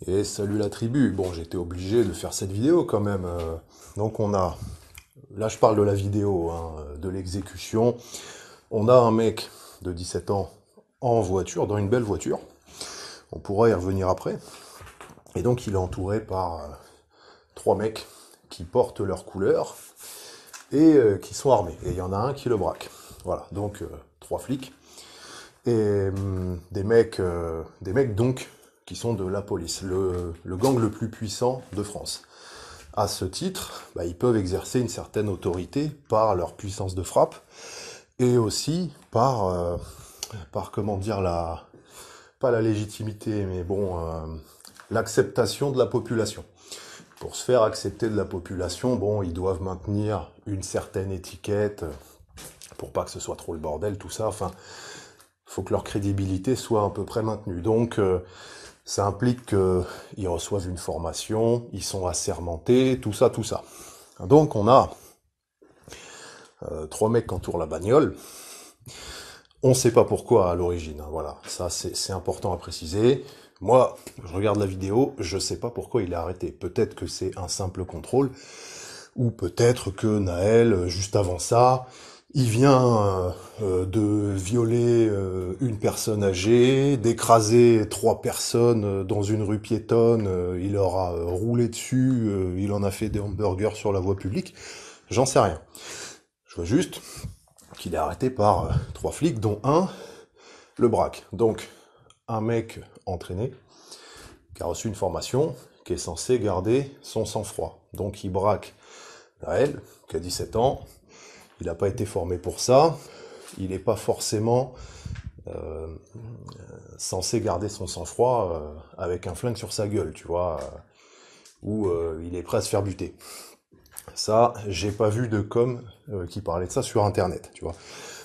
Et salut la tribu. Bon, j'étais obligé de faire cette vidéo quand même. Donc là je parle de la vidéo, hein, de l'exécution. On a un mec de 17 ans en voiture, dans une belle voiture. On pourra y revenir après. Et donc il est entouré par trois mecs qui portent leur couleur et qui sont armés. Et il y en a un qui le braque. Voilà, donc trois flics. Et des mecs donc qui sont de la police, le gang le plus puissant de France. À ce titre, bah, ils peuvent exercer une certaine autorité par leur puissance de frappe et aussi par comment dire pas la légitimité, mais bon, l'acceptation de la population. Pour se faire accepter de la population, bon, ils doivent maintenir une certaine étiquette pour pas que ce soit trop le bordel, tout ça. Enfin, faut que leur crédibilité soit à peu près maintenue. Donc, ça implique qu'ils reçoivent une formation, ils sont assermentés, tout ça, tout ça. Donc, on a trois mecs qui entourent la bagnole. On ne sait pas pourquoi à l'origine. Hein, voilà, ça c'est important à préciser. Moi, je regarde la vidéo, je sais pas pourquoi il est arrêté. Peut-être que c'est un simple contrôle, ou peut-être que Naël, juste avant ça, il vient de violer une personne âgée, d'écraser trois personnes dans une rue piétonne, il leur a roulé dessus, il en a fait des hamburgers sur la voie publique. J'en sais rien. Je vois juste qu'il est arrêté par trois flics, dont un le braque. Donc, un mec entraîné, qui a reçu une formation, qui est censé garder son sang-froid. Donc, il braque Naël, qui a 17 ans. Il n'a pas été formé pour ça. Il n'est pas forcément euh, censé garder son sang-froid avec un flingue sur sa gueule, tu vois, ou il est prêt à se faire buter. Ça, j'ai pas vu de com qui parlait de ça sur Internet, tu vois.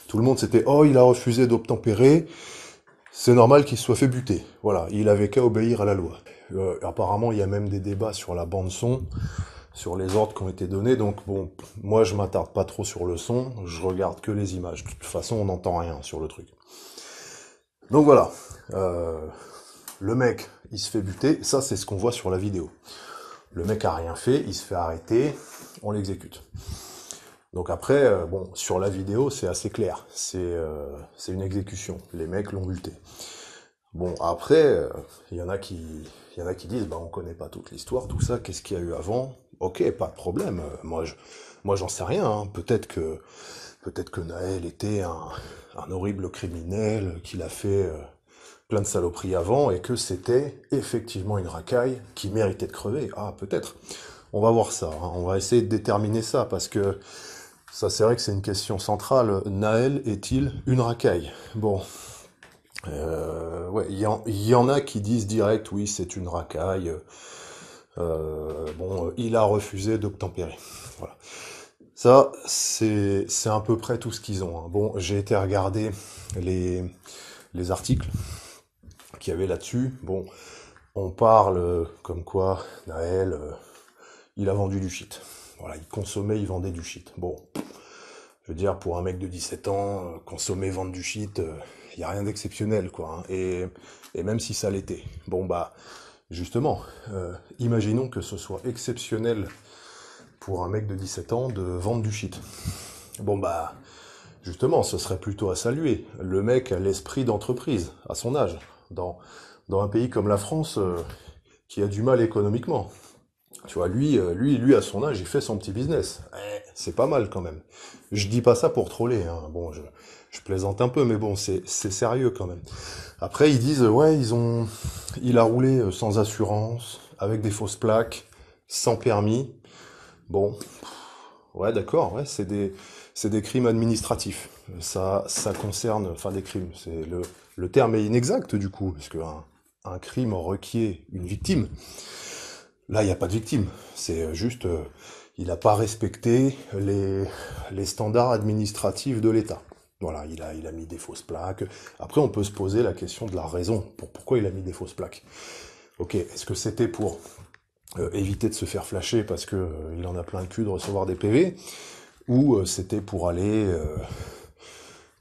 Tout le monde c'était oh il a refusé d'obtempérer, c'est normal qu'il se soit fait buter. Voilà, il avait qu'à obéir à la loi. Apparemment, il y a même des débats sur la bande son, sur les ordres qui ont été donnés. Donc bon, moi je m'attarde pas trop sur le son, je regarde que les images. De toute façon, on n'entend rien sur le truc. Donc voilà, le mec, il se fait buter. Ça, c'est ce qu'on voit sur la vidéo. Le mec a rien fait, il se fait arrêter, on l'exécute. Donc après, bon, sur la vidéo, c'est assez clair. C'est une exécution. Les mecs l'ont buté. Bon, après, il y en a qui disent, bah, on connaît pas toute l'histoire, tout ça, qu'est-ce qu'il y a eu avant? Ok, pas de problème. Moi, j'en sais rien. Hein. Peut-être que Naël était un horrible criminel, qu'il a fait plein de saloperies avant et que c'était effectivement une racaille qui méritait de crever. Ah, peut-être. On va voir ça. Hein. On va essayer de déterminer ça parce que ça, c'est vrai que c'est une question centrale. Naël est-il une racaille? Bon, ouais, il y en a qui disent direct, oui, c'est une racaille. Bon, il a refusé d'obtempérer. Voilà. Ça, c'est à peu près tout ce qu'ils ont. Hein. Bon, j'ai été regarder les, les articles qu'il y avait là-dessus. Bon, on parle comme quoi Naël, il a vendu du shit. Voilà, il consommait, il vendait du shit. Bon, je veux dire, pour un mec de 17 ans, consommer, vendre du shit, il n'y a rien d'exceptionnel, quoi. Hein. Et même si ça l'était. Bon, bah, justement, imaginons que ce soit exceptionnel pour un mec de 17 ans de vendre du shit. Bon, bah, justement, ce serait plutôt à saluer. Le mec a l'esprit d'entreprise, à son âge, dans un pays comme la France, qui a du mal économiquement. Tu vois, lui, à son âge, il fait son petit business. C'est pas mal quand même. Je dis pas ça pour troller, hein. Bon, je plaisante un peu, mais bon, c'est sérieux quand même. Après, ils disent, ouais, il a roulé sans assurance, avec des fausses plaques, sans permis. Bon, ouais, d'accord, ouais, c'est des crimes administratifs. Ça concerne, enfin des crimes. Le terme est inexact du coup, parce un crime requiert une victime. Là, il n'y a pas de victime. C'est juste, il n'a pas respecté les standards administratifs de l'État. Voilà, il a mis des fausses plaques. Après, on peut se poser la question de la raison pourquoi il a mis des fausses plaques. Ok, est-ce que c'était pour éviter de se faire flasher parce que il en a plein le cul de recevoir des PV, ou c'était pour aller,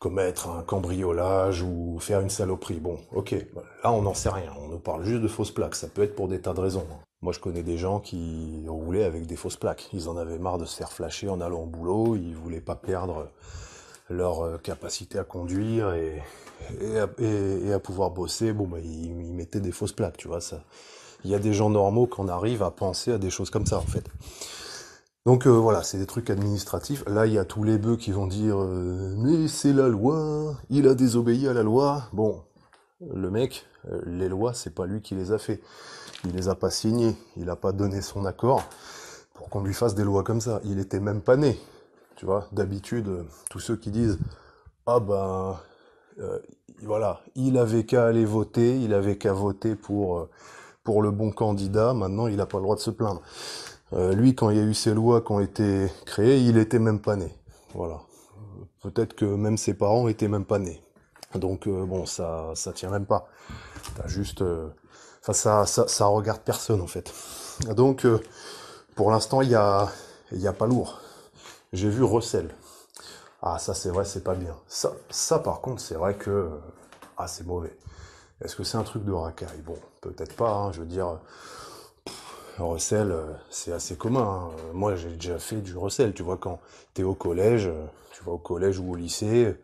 commettre un cambriolage ou faire une saloperie. Bon, ok, là on n'en sait rien, on nous parle juste de fausses plaques, ça peut être pour des tas de raisons. Moi je connais des gens qui roulaient avec des fausses plaques, ils en avaient marre de se faire flasher en allant au boulot, ils voulaient pas perdre leur capacité à conduire et à pouvoir bosser, bon bah ils mettaient des fausses plaques, tu vois, ça. Il y a des gens normaux qu'on arrive à penser à des choses comme ça en fait. Donc voilà, c'est des trucs administratifs. Là, il y a tous les bœufs qui vont dire mais c'est la loi, il a désobéi à la loi. Bon, le mec, les lois, c'est pas lui qui les a fait. Il les a pas signées, il a pas donné son accord pour qu'on lui fasse des lois comme ça. Il était même pas né. Tu vois, d'habitude, tous ceux qui disent ah ben euh, voilà, il avait qu'à aller voter, il avait qu'à voter pour le bon candidat, maintenant il n'a pas le droit de se plaindre. Lui, quand il y a eu ces lois qui ont été créées, il était même pas né. Voilà. Peut-être que même ses parents étaient même pas nés. Donc bon, ça tient même pas. T'as juste, enfin ça regarde personne en fait. Donc pour l'instant il y a pas lourd. J'ai vu Recel. Ah ça c'est vrai, c'est pas bien. Ça par contre c'est vrai que ah c'est mauvais. Est-ce que c'est un truc de racaille? Bon, peut-être pas. Hein, je veux dire. Recel, c'est assez commun. Hein. Moi, j'ai déjà fait du recel. Tu vois, quand t'es au collège, tu vas au collège ou au lycée,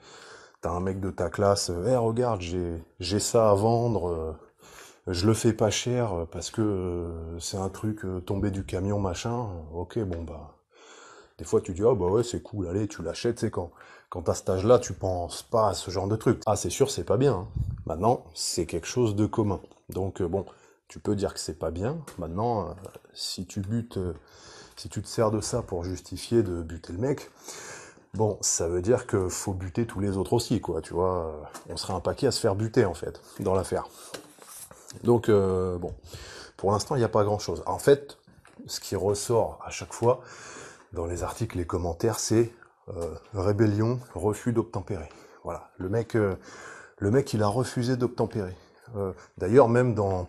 t'as un mec de ta classe, hey, regarde, j'ai ça à vendre, je le fais pas cher parce que c'est un truc tombé du camion, machin. Ok, bon, bah, des fois, tu dis, oh, bah ouais, c'est cool, allez, tu l'achètes, tu sais, quand t'as cet âge-là, tu penses pas à ce genre de truc. Ah, c'est sûr, c'est pas bien. Hein. Maintenant, c'est quelque chose de commun. Donc, bon, tu peux dire que c'est pas bien. Maintenant, si tu butes, si tu te sers de ça pour justifier de buter le mec, bon, ça veut dire que faut buter tous les autres aussi, quoi. Tu vois, on serait un paquet à se faire buter, en fait, dans l'affaire. Donc, bon, pour l'instant, il n'y a pas grand-chose. En fait, ce qui ressort à chaque fois, dans les articles, les commentaires, c'est rébellion, refus d'obtempérer. Voilà, le mec, il a refusé d'obtempérer. D'ailleurs, même dans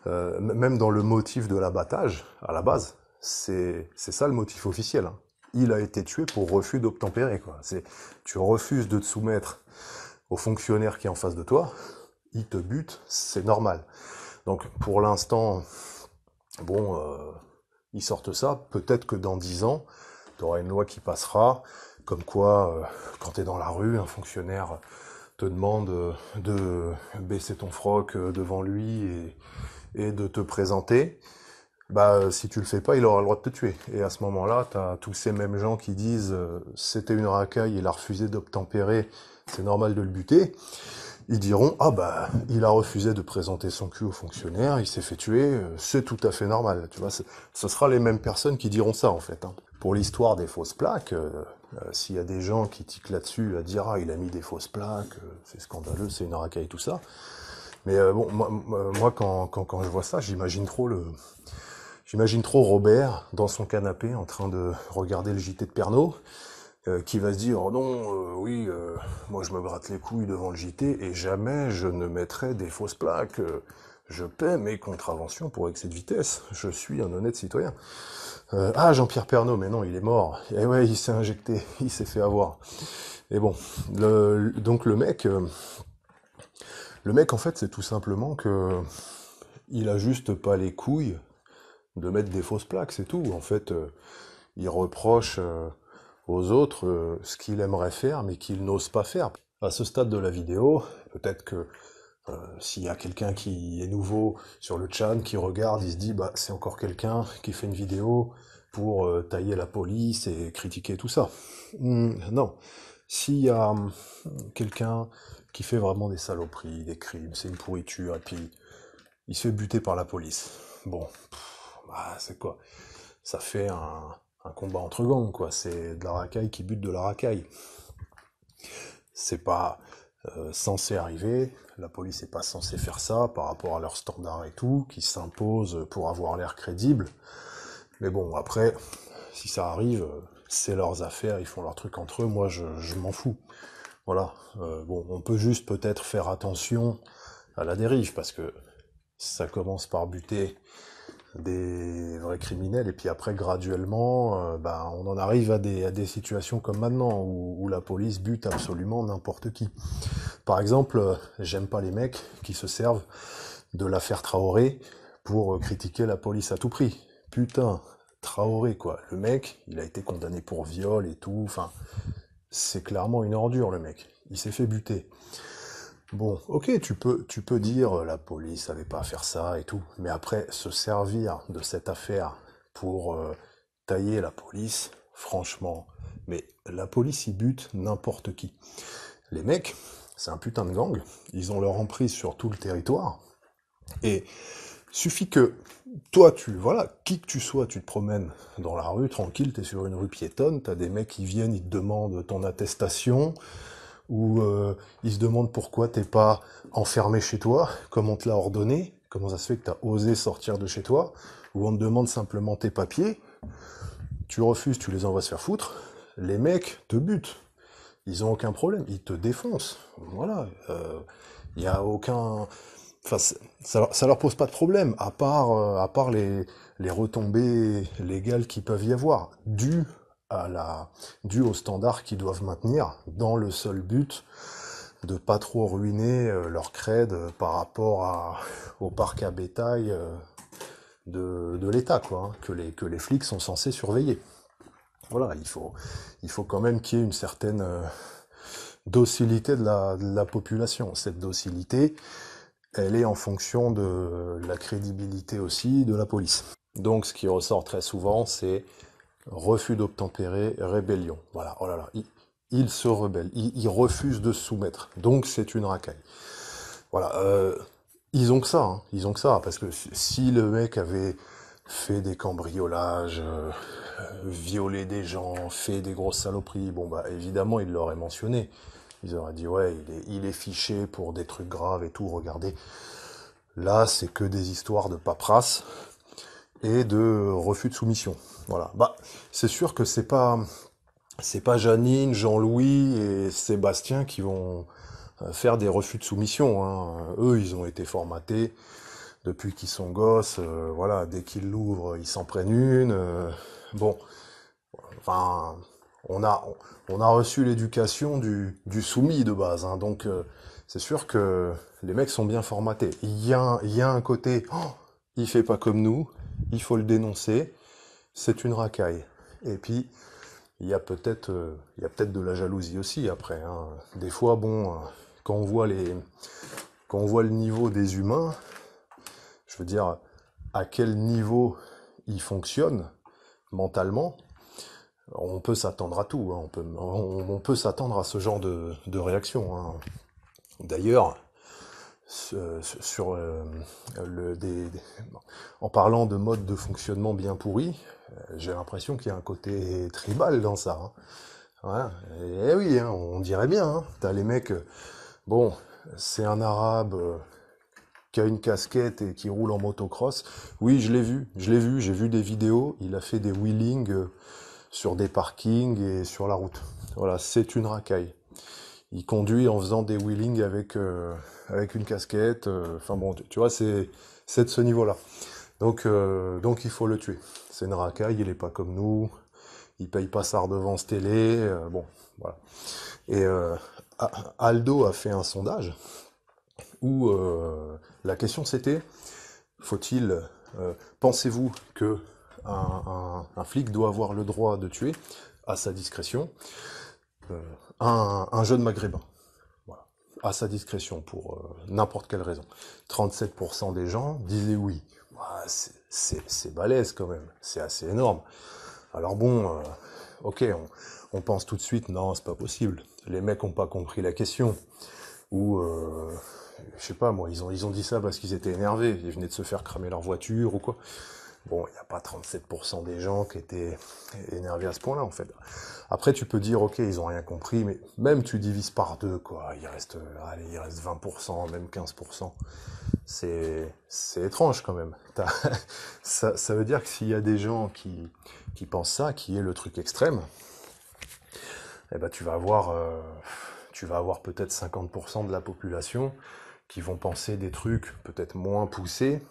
le motif de l'abattage, à la base, c'est ça le motif officiel. Hein. Il a été tué pour refus d'obtempérer. Quoi. Tu refuses de te soumettre au fonctionnaire qui est en face de toi, il te bute, c'est normal. Donc pour l'instant, bon, ils sortent ça. Peut-être que dans 10 ans, tu auras une loi qui passera, comme quoi, quand tu es dans la rue, un fonctionnaire te demande de baisser ton froc devant lui et de te présenter. Bah, si tu le fais pas, il aura le droit de te tuer. Et à ce moment-là, t'as tous ces mêmes gens qui disent c'était une racaille, il a refusé d'obtempérer, c'est normal de le buter. Ils diront ah bah il a refusé de présenter son cul au fonctionnaire, il s'est fait tuer, c'est tout à fait normal. Tu vois, ce sera les mêmes personnes qui diront ça en fait. Hein. Pour l'histoire des fausses plaques, s'il y a des gens qui tiquent là-dessus à dire ah il a mis des fausses plaques, c'est scandaleux, c'est une racaille tout ça. Mais bon moi quand je vois ça, J'imagine trop Robert dans son canapé en train de regarder le JT de Pernod, qui va se dire oh non, oui, moi je me gratte les couilles devant le JT et jamais je ne mettrai des fausses plaques. Je paie mes contraventions pour excès de vitesse. Je suis un honnête citoyen. Ah Jean-Pierre Pernod, mais non, il est mort. Et ouais, il s'est injecté, il s'est fait avoir. Et bon, donc le mec en fait c'est tout simplement que il a juste pas les couilles de mettre des fausses plaques, c'est tout. En fait, il reproche aux autres ce qu'il aimerait faire, mais qu'il n'ose pas faire. À ce stade de la vidéo, peut-être que s'il y a quelqu'un qui est nouveau sur le chat, qui regarde, il se dit, bah, c'est encore quelqu'un qui fait une vidéo pour tailler la police et critiquer tout ça. Non. S'il y a quelqu'un qui fait vraiment des saloperies, des crimes, c'est une pourriture, et puis il se fait buter par la police. Bon, bah, c'est quoi? Ça fait un combat entre gangs, quoi. C'est de la racaille qui bute de la racaille. C'est pas censé arriver. La police n'est pas censée faire ça par rapport à leurs standards et tout, qui s'imposent pour avoir l'air crédible. Mais bon, après, si ça arrive, c'est leurs affaires, ils font leur truc entre eux. Moi, je m'en fous. Voilà. Bon, on peut juste peut-être faire attention à la dérive, parce que ça commence par buter des vrais criminels, et puis après, graduellement, on en arrive à des situations comme maintenant, où la police bute absolument n'importe qui. Par exemple, j'aime pas les mecs qui se servent de l'affaire Traoré pour critiquer la police à tout prix. Putain, Traoré, quoi. Le mec, il a été condamné pour viol et tout, enfin, c'est clairement une ordure, le mec. Il s'est fait buter. Bon, ok, tu peux dire la police avait pas à faire ça et tout, mais après se servir de cette affaire pour tailler la police, franchement, mais la police y bute n'importe qui. Les mecs, c'est un putain de gang, ils ont leur emprise sur tout le territoire, et suffit que toi, voilà, qui que tu sois, tu te promènes dans la rue, tranquille, t'es sur une rue piétonne, t'as des mecs qui viennent, ils te demandent ton attestation, ou ils se demandent pourquoi t'es pas enfermé chez toi, comme on te l'a ordonné, comment ça se fait que t'as osé sortir de chez toi, ou on te demande simplement tes papiers, tu refuses, tu les envoies se faire foutre, les mecs te butent, ils ont aucun problème, ils te défoncent, voilà, il y a aucun, enfin ça leur pose pas de problème, à part les retombées légales qui peuvent y avoir, dû aux standards qu'ils doivent maintenir, dans le seul but de pas trop ruiner leur cred par rapport au parc à bétail de l'État, quoi, hein, que les flics sont censés surveiller. Voilà, il faut quand même qu'il y ait une certaine docilité de la population. Cette docilité, elle est en fonction de la crédibilité aussi de la police. Donc ce qui ressort très souvent, c'est refus d'obtempérer, rébellion. Voilà, oh là là, il se rebelle, il refuse de se soumettre. Donc c'est une racaille. Voilà, ils ont que ça, hein, ils ont que ça, parce que si le mec avait fait des cambriolages, violé des gens, fait des grosses saloperies, bon bah évidemment il l'aurait mentionné. Ils auraient dit ouais, il est fiché pour des trucs graves et tout, regardez. Là, c'est que des histoires de paperasse et de refus de soumission. Voilà. Bah, c'est sûr que c'est pas Janine, Jean-Louis et Sébastien qui vont faire des refus de soumission, hein. Eux, ils ont été formatés depuis qu'ils sont gosses. Voilà, dès qu'ils l'ouvrent, ils s'en prennent une. Bon, enfin, on a on a reçu l'éducation du soumis de base, hein, donc c'est sûr que les mecs sont bien formatés. Il y a un côté, oh, il fait pas comme nous, il faut le dénoncer, c'est une racaille. Et puis il y a peut-être de la jalousie aussi après, hein. Des fois, bon, quand on voit quand on voit le niveau des humains, je veux dire, à quel niveau ils fonctionnent mentalement, on peut s'attendre à tout, hein. On peut s'attendre à ce genre de réaction, hein. D'ailleurs, sur en parlant de mode de fonctionnement bien pourri, j'ai l'impression qu'il y a un côté tribal dans ça, hein. Ouais, et oui, hein, on dirait bien, hein. T'as les mecs, bon, c'est un arabe qui a une casquette et qui roule en motocross. Oui, j'ai vu des vidéos, il a fait des wheelings sur des parkings et sur la route. Voilà, c'est une racaille. Il conduit en faisant des wheelings avec une casquette. Enfin bon, tu vois, c'est de ce niveau-là. Donc il faut le tuer. C'est une racaille, il est pas comme nous. Il paye pas sa redevance télé. Bon, voilà. Et Aldo a fait un sondage où la question c'était, faut-il, pensez-vous que un flic doit avoir le droit de tuer à sa discrétion euh, un jeune maghrébin? Voilà. À sa discrétion, pour n'importe quelle raison. 37% des gens disaient oui. Voilà, c'est balèze quand même, c'est assez énorme. Alors bon, ok, on pense tout de suite, non, c'est pas possible. Les mecs ont pas compris la question. Ou, je sais pas moi, ils ont dit ça parce qu'ils étaient énervés, ils venaient de se faire cramer leur voiture ou quoi. Bon, il n'y a pas 37% des gens qui étaient énervés à ce point-là, en fait. Après, tu peux dire, ok, ils ont rien compris, mais même tu divises par deux, quoi. Il reste 20%, même 15%. C'est étrange, quand même. Ça veut dire que s'il y a des gens qui pensent ça, qui est le truc extrême, eh ben, tu vas avoir peut-être 50% de la population qui vont penser des trucs peut-être moins poussés,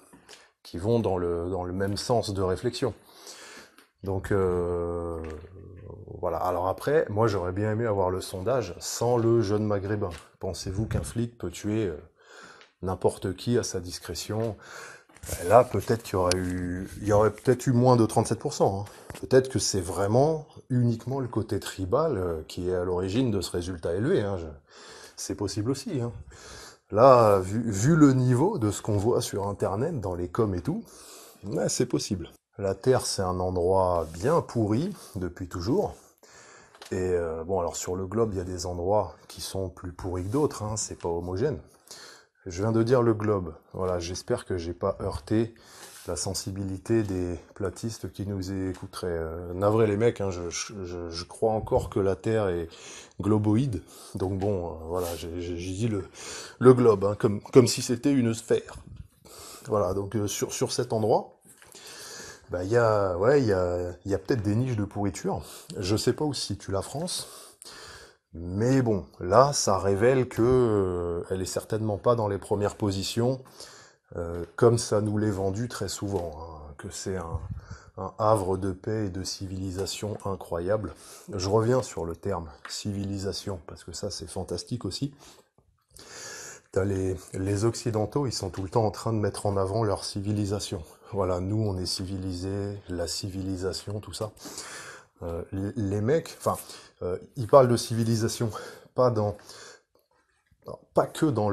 qui vont dans le même sens de réflexion. Donc voilà. Alors après, moi j'aurais bien aimé avoir le sondage sans le jeune maghrébin. Pensez-vous qu'un flic peut tuer n'importe qui à sa discrétion? Là, peut-être il y aurait peut-être eu moins de 37%, hein. Peut-être que c'est vraiment uniquement le côté tribal qui est à l'origine de ce résultat élevé, hein. C'est possible aussi, hein. Là, vu le niveau de ce qu'on voit sur Internet, dans les coms et tout, ouais, c'est possible. La Terre, c'est un endroit bien pourri depuis toujours. Et bon, alors sur le globe, il y a des endroits qui sont plus pourris que d'autres, hein, c'est pas homogène. Je viens de dire le globe. Voilà, j'espère que j'ai pas heurté la sensibilité des platistes qui nous écouteraient. Navré les mecs, hein, je crois encore que la Terre est globoïde. Donc bon, voilà, j'ai dit le globe, hein, comme si c'était une sphère. Voilà, donc sur cet endroit, bah il y a peut-être des niches de pourriture. Je sais pas où se situe la France. Mais bon, là, ça révèle que elle est certainement pas dans les premières positions, comme ça nous l'est vendu très souvent, hein, que c'est un havre de paix et de civilisation incroyable. Je reviens sur le terme civilisation, parce que ça, c'est fantastique aussi. T'as les Occidentaux, ils sont tout le temps en train de mettre en avant leur civilisation. Voilà, nous, on est civilisés, la civilisation, tout ça. Les mecs, enfin, ils parlent de civilisation, pas dans, pas que dans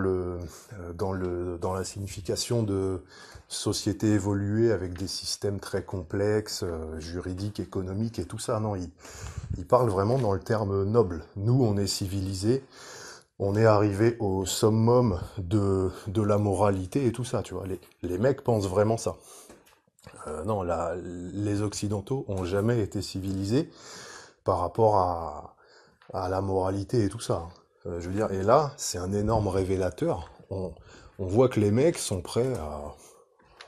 la signification de société évoluée avec des systèmes très complexes, juridiques, économiques et tout ça. Non, ils parlent vraiment dans le terme noble. Nous, on est civilisés, on est arrivé au summum de la moralité et tout ça, tu vois. Les mecs pensent vraiment ça. Non, les Occidentaux ont jamais été civilisés par rapport à la moralité et tout ça, hein. Je veux dire, et là, c'est un énorme révélateur. On voit que les mecs sont prêts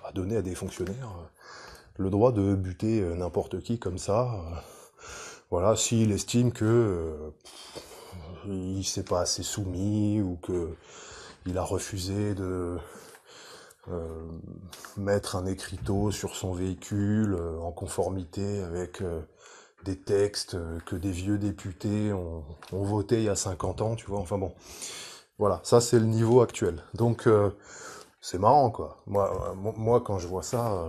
à donner à des fonctionnaires le droit de buter n'importe qui comme ça. Voilà, s'il estime que il s'est pas assez soumis ou que il a refusé de euh, mettre un écriteau sur son véhicule en conformité avec des textes que des vieux députés ont voté il y a 50 ans, tu vois, enfin bon. Voilà, ça c'est le niveau actuel. Donc c'est marrant quoi. Moi quand je vois ça,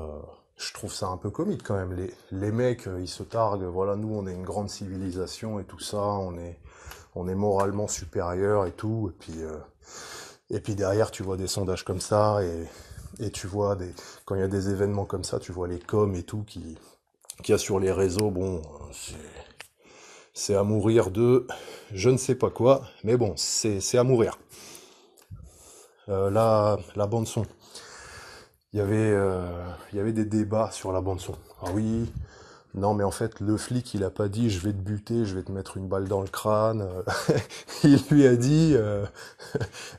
je trouve ça un peu comique quand même. Les mecs, ils se targuent, voilà, nous on est une grande civilisation et tout ça, on est moralement supérieur et tout, et puis derrière tu vois des sondages comme ça, et tu vois quand il y a des événements comme ça, tu vois les coms et tout qu'il y a sur les réseaux, bon, c'est à mourir de je ne sais pas quoi, mais bon, c'est à mourir. La bande son. Il y avait des débats sur la bande son. Ah oui, non mais en fait le flic il a pas dit je vais te buter, je vais te mettre une balle dans le crâne. Il lui a dit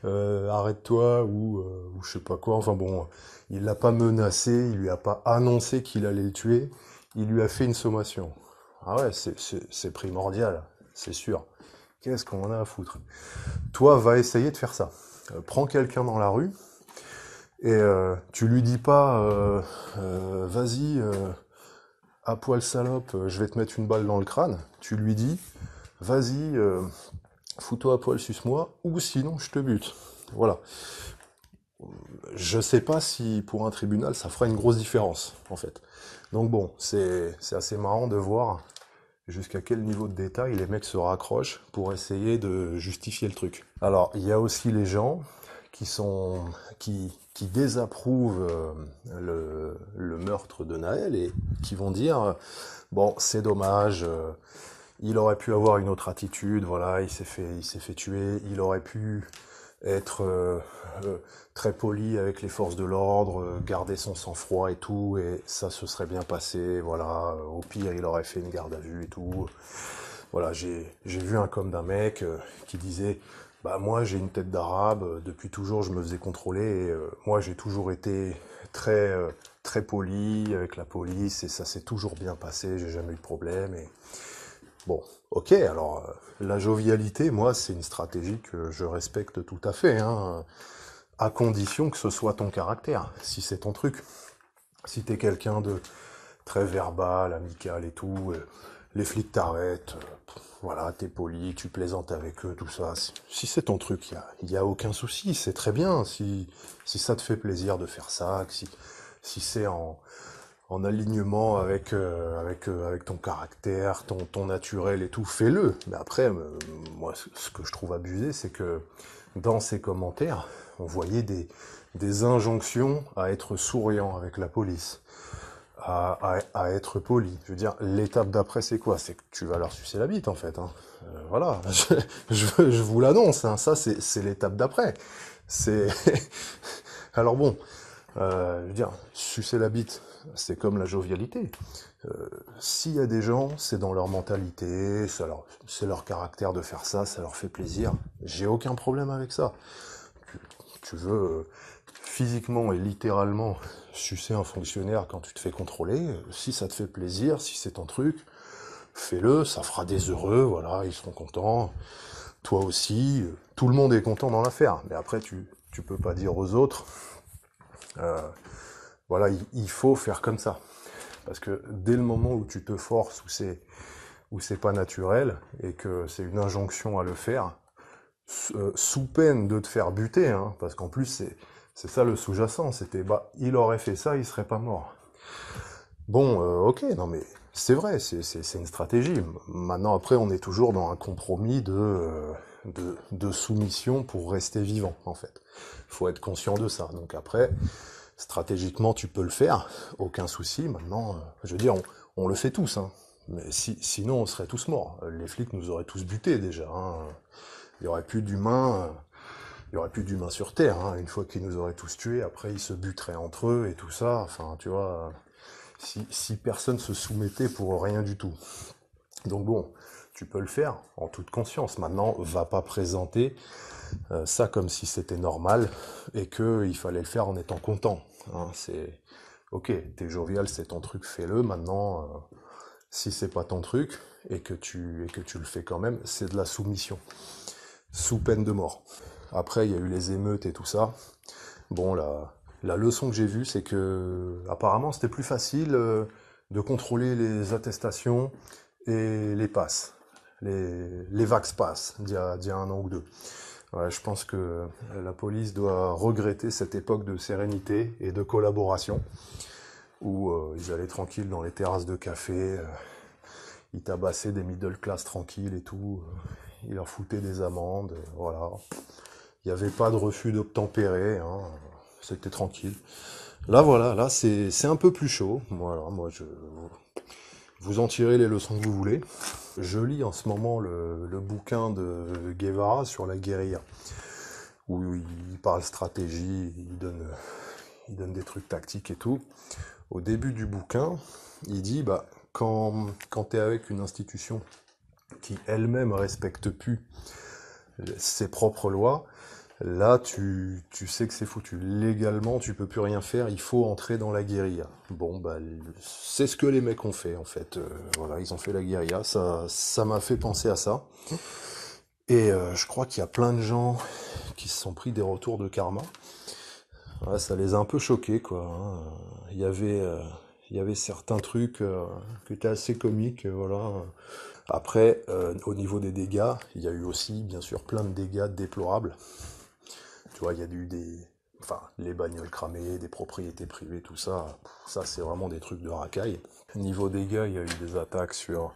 arrête-toi ou je sais pas quoi. Enfin bon, il l'a pas menacé, il lui a pas annoncé qu'il allait le tuer. Il lui a fait une sommation. Ah ouais, c'est primordial, c'est sûr. Qu'est-ce qu'on en a à foutre? Toi, va essayer de faire ça. Prends quelqu'un dans la rue et tu lui dis pas vas-y, à poil salope, je vais te mettre une balle dans le crâne. Tu lui dis vas-y, fous-toi à poil, suce-moi, ou sinon je te bute. Voilà. Je sais pas si pour un tribunal ça fera une grosse différence, en fait. Donc bon, c'est assez marrant de voir jusqu'à quel niveau de détail les mecs se raccrochent pour essayer de justifier le truc. Alors, il y a aussi les gens qui désapprouvent le meurtre de Naël et qui vont dire bon, c'est dommage, il aurait pu avoir une autre attitude, voilà, il s'est fait tuer, il aurait pu être très poli avec les forces de l'ordre, garder son sang-froid et tout, et ça se serait bien passé, voilà, au pire il aurait fait une garde à vue et tout. Voilà, j'ai vu un com d'un mec qui disait bah moi j'ai une tête d'arabe, depuis toujours je me faisais contrôler, et moi j'ai toujours été très très poli avec la police et ça s'est toujours bien passé, j'ai jamais eu de problème. Et bon, ok, alors la jovialité, moi, c'est une stratégie que je respecte tout à fait, hein, à condition que ce soit ton caractère, si c'est ton truc. Si t'es quelqu'un de très verbal, amical et tout, les flics t'arrêtent, voilà, t'es poli, tu plaisantes avec eux, tout ça. Si c'est ton truc, y a aucun souci, c'est très bien. Si ça te fait plaisir de faire ça, si c'est en alignement avec ton caractère, ton naturel et tout, fais-le. Mais après, moi, ce que je trouve abusé, c'est que dans ces commentaires, on voyait des injonctions à être souriant avec la police, à être poli. Je veux dire, l'étape d'après, c'est quoi? C'est que tu vas leur sucer la bite, en fait. Hein. Voilà, je vous l'annonce, hein, ça, c'est l'étape d'après. C'est... Alors bon, je veux dire, sucer la bite, c'est comme la jovialité. S'il y a des gens, c'est dans leur mentalité, c'est leur caractère de faire ça, ça leur fait plaisir. J'ai aucun problème avec ça. Tu, tu veux physiquement et littéralement sucer un fonctionnaire quand tu te fais contrôler, si ça te fait plaisir, si c'est ton truc, fais-le, ça fera des heureux, voilà, ils seront contents. Toi aussi, tout le monde est content dans l'affaire. Mais après, tu peux pas dire aux autres, euh, voilà, il faut faire comme ça. Parce que dès le moment où tu te forces, où c'est pas naturel, et que c'est une injonction à le faire, sous peine de te faire buter, hein, parce qu'en plus c'est ça le sous-jacent, c'était bah il aurait fait ça, il serait pas mort. Bon, ok, non mais c'est vrai, c'est une stratégie. Maintenant après, on est toujours dans un compromis de soumission pour rester vivant, en fait. Il faut être conscient de ça. Donc après, stratégiquement, tu peux le faire, aucun souci. Maintenant, je veux dire, on le fait tous, hein. Mais sinon, on serait tous morts. Les flics nous auraient tous butés déjà. Hein. Il y aurait plus d'humains, il y aurait plus d'humains sur Terre. Hein. Une fois qu'ils nous auraient tous tués, après ils se buteraient entre eux et tout ça. Enfin, tu vois, si personne se soumettait pour rien du tout. Donc bon, tu peux le faire en toute conscience. Maintenant, va pas présenter ça comme si c'était normal et qu'il fallait le faire en étant content. Hein. C'est ok, t'es jovial, c'est ton truc, fais-le. Maintenant, si c'est pas ton truc et que tu le fais quand même, c'est de la soumission sous peine de mort. Après, il y a eu les émeutes et tout ça. Bon, la leçon que j'ai vue, c'est que apparemment c'était plus facile de contrôler les attestations et les passes, les Vax Pass d'il y a un an ou deux. Ouais, je pense que la police doit regretter cette époque de sérénité et de collaboration où ils allaient tranquilles dans les terrasses de café, ils tabassaient des middle class tranquilles et tout, ils leur foutaient des amendes, voilà. Il n'y avait pas de refus d'obtempérer, hein, c'était tranquille. Là, voilà, là, c'est un peu plus chaud. Voilà, moi, vous en tirez les leçons que vous voulez. Je lis en ce moment le bouquin de Guevara sur la guérilla, où il parle stratégie, il donne des trucs tactiques et tout. Au début du bouquin, il dit, bah, quand tu es avec une institution qui elle-même respecte plus ses propres lois, là, tu sais que c'est foutu. Légalement, tu peux plus rien faire, il faut entrer dans la guérilla. Bon, bah, c'est ce que les mecs ont fait, en fait. Voilà, ils ont fait la guérilla, ça m'a fait penser à ça. Et je crois qu'il y a plein de gens qui se sont pris des retours de karma. Ouais, ça les a un peu choqués, quoi. Hein. Il y avait certains trucs qui étaient assez comiques, voilà. Après, au niveau des dégâts, il y a eu aussi, bien sûr, plein de dégâts déplorables. Tu vois, il y a eu enfin, les bagnoles cramées, des propriétés privées, tout ça. Ça, c'est vraiment des trucs de racaille. Niveau dégâts, il y a eu des attaques sur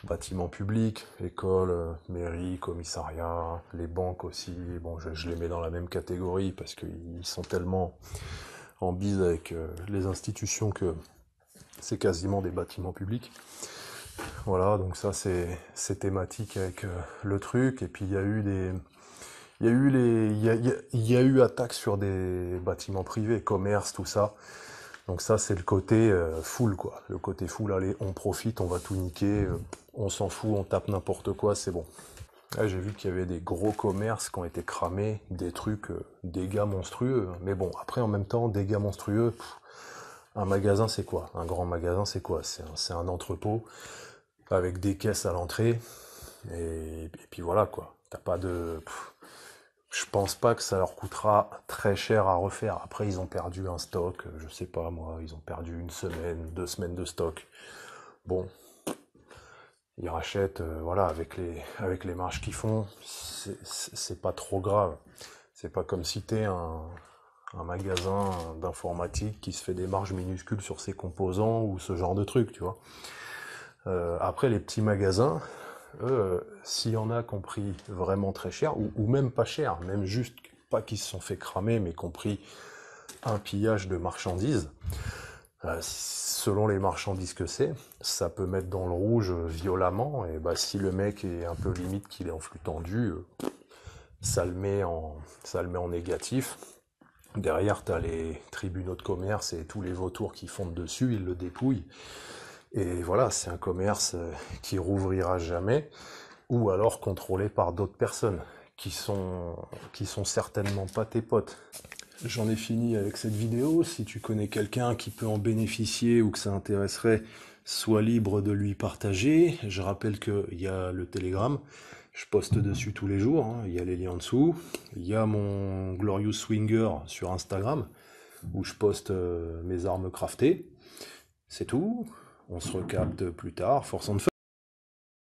bâtiments publics, écoles, mairies, commissariats, les banques aussi. Bon, je les mets dans la même catégorie parce qu'ils sont tellement en bise avec les institutions que c'est quasiment des bâtiments publics. Voilà, donc ça c'est thématique avec le truc. Et puis il y a eu il y a eu attaque sur des bâtiments privés, commerce, tout ça. Donc ça, c'est le côté full, quoi. Le côté full, allez, on profite, on va tout niquer, on s'en fout, on tape n'importe quoi, c'est bon. Là, j'ai vu qu'il y avait des gros commerces qui ont été cramés, des trucs, dégâts monstrueux. Mais bon, après, en même temps, dégâts monstrueux, un magasin, c'est quoi? Un grand magasin, c'est quoi? C'est un entrepôt avec des caisses à l'entrée. Et puis voilà, quoi. T'as pas de... Je pense pas que ça leur coûtera très cher à refaire. Après, ils ont perdu un stock, je sais pas moi, ils ont perdu une semaine, 2 semaines de stock. Bon, ils rachètent, voilà, avec les marges qu'ils font, c'est pas trop grave. C'est pas comme si t'es un magasin d'informatique qui se fait des marges minuscules sur ses composants ou ce genre de truc, tu vois. Après, les petits magasins, eux, s'il y en a qui ont pris vraiment très cher, ou même pas cher, même juste pas qui se sont fait cramer, mais qui ont pris un pillage de marchandises, selon les marchandises que c'est, ça peut mettre dans le rouge violemment, et bah si le mec est un peu limite qu'il est en flux tendu, ça le met en, ça le met en négatif. Derrière, t'as les tribunaux de commerce et tous les vautours qui fondent dessus, ils le dépouillent. Et voilà, c'est un commerce qui rouvrira jamais, ou alors contrôlé par d'autres personnes qui sont certainement pas tes potes. J'en ai fini avec cette vidéo. Si tu connais quelqu'un qui peut en bénéficier ou que ça intéresserait, sois libre de lui partager. Je rappelle qu'il y a le Telegram. Je poste dessus tous les jours, hein. Il y a les liens en dessous. Il y a mon Glorious Swinger sur Instagram, où je poste mes armes craftées. C'est tout. On se recapte plus tard. Force en feu.